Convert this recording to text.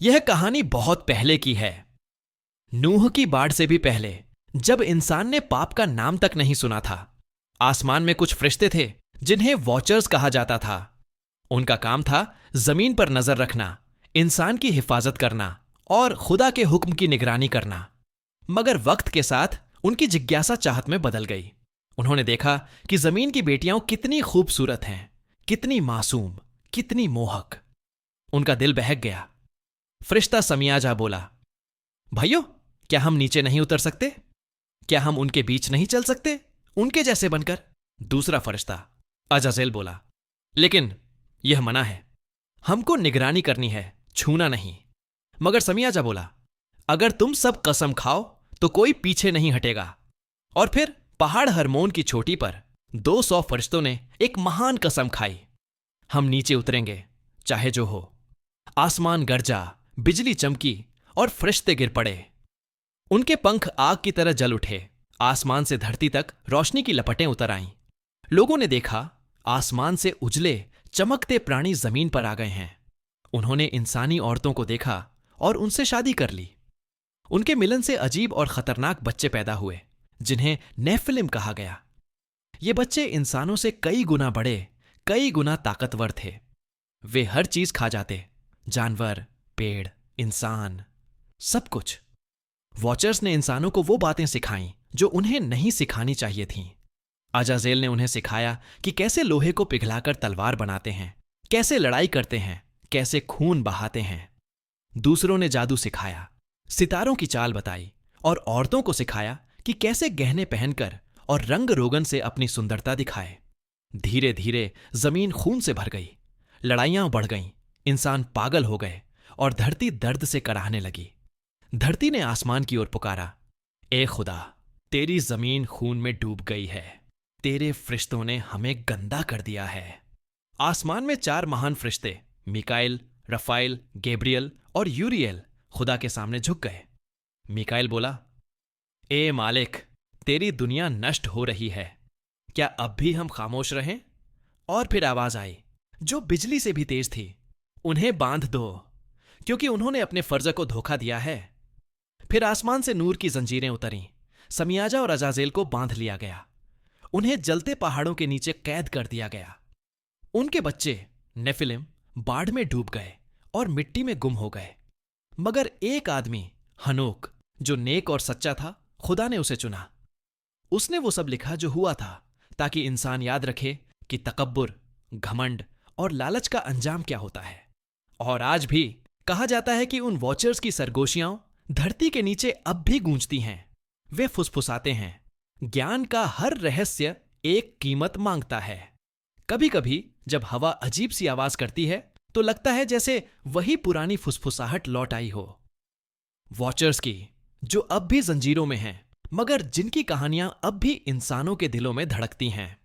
यह कहानी बहुत पहले की है। नूह की बाढ़ से भी पहले, जब इंसान ने पाप का नाम तक नहीं सुना था। आसमान में कुछ फरिश्ते थे जिन्हें वॉचर्स कहा जाता था। उनका काम था जमीन पर नजर रखना, इंसान की हिफाजत करना और खुदा के हुक्म की निगरानी करना। मगर वक्त के साथ उनकी जिज्ञासा चाहत में बदल गई। उन्होंने देखा कि जमीन की बेटियां कितनी खूबसूरत हैं, कितनी मासूम, कितनी मोहक। उनका दिल बहक गया। फरिश्ता समियाजा बोला, भाइयों, क्या हम नीचे नहीं उतर सकते? क्या हम उनके बीच नहीं चल सकते, उनके जैसे बनकर? दूसरा फरिश्ता अजाजेल बोला, लेकिन यह मना है, हमको निगरानी करनी है, छूना नहीं। मगर समियाजा बोला, अगर तुम सब कसम खाओ तो कोई पीछे नहीं हटेगा। और फिर पहाड़ हरमोन की चोटी पर 200 फरिश्तों ने एक महान कसम खाई, हम नीचे उतरेंगे चाहे जो हो। आसमान गरजा, बिजली चमकी और फरिश्ते गिर पड़े। उनके पंख आग की तरह जल उठे। आसमान से धरती तक रोशनी की लपटें उतर आईं। लोगों ने देखा, आसमान से उजले चमकते प्राणी जमीन पर आ गए हैं। उन्होंने इंसानी औरतों को देखा और उनसे शादी कर ली। उनके मिलन से अजीब और खतरनाक बच्चे पैदा हुए, जिन्हें नेफिलिम कहा गया। ये बच्चे इंसानों से कई गुना बड़े, कई गुना ताकतवर थे। वे हर चीज खा जाते, जानवर, पेड़, इंसान, सब कुछ। वॉचर्स ने इंसानों को वो बातें सिखाईं जो उन्हें नहीं सिखानी चाहिए थीं। अजाजेल ने उन्हें सिखाया कि कैसे लोहे को पिघलाकर तलवार बनाते हैं, कैसे लड़ाई करते हैं, कैसे खून बहाते हैं। दूसरों ने जादू सिखाया, सितारों की चाल बताई और औरतों को सिखाया कि कैसे गहने पहनकर और रंग रोगन से अपनी सुंदरता दिखाए। धीरे धीरे जमीन खून से भर गई, लड़ाइयां बढ़ गईं, इंसान पागल हो गए और धरती दर्द से कराहने लगी। धरती ने आसमान की ओर पुकारा, ए खुदा, तेरी जमीन खून में डूब गई है, तेरे फरिश्तों ने हमें गंदा कर दिया है। आसमान में 4 महान फरिश्ते, मिकाएल, रफाइल, गैब्रियल और यूरियल, खुदा के सामने झुक गए। मिकाएल बोला, ए मालिक, तेरी दुनिया नष्ट हो रही है, क्या अब भी हम खामोश रहें? और फिर आवाज आई, जो बिजली से भी तेज थी, उन्हें बांध दो, क्योंकि उन्होंने अपने फर्ज को धोखा दिया है। फिर आसमान से नूर की जंजीरें उतरीं, समियाजा और अजाजेल को बांध लिया गया। उन्हें जलते पहाड़ों के नीचे कैद कर दिया गया। उनके बच्चे नेफिलिम बाढ़ में डूब गए और मिट्टी में गुम हो गए। मगर एक आदमी, हनोक, जो नेक और सच्चा था, खुदा ने उसे चुना। उसने वो सब लिखा जो हुआ था, ताकि इंसान याद रखे कि तकब्बुर, घमंड और लालच का अंजाम क्या होता है। और आज भी कहा जाता है कि उन वॉचर्स की सरगोशियां धरती के नीचे अब भी गूंजती हैं। वे फुसफुसाते हैं, ज्ञान का हर रहस्य एक कीमत मांगता है। कभी कभी जब हवा अजीब सी आवाज करती है तो लगता है जैसे वही पुरानी फुसफुसाहट लौट आई हो। वॉचर्स की, जो अब भी जंजीरों में हैं, मगर जिनकी कहानियां अब भी इंसानों के दिलों में धड़कती हैं।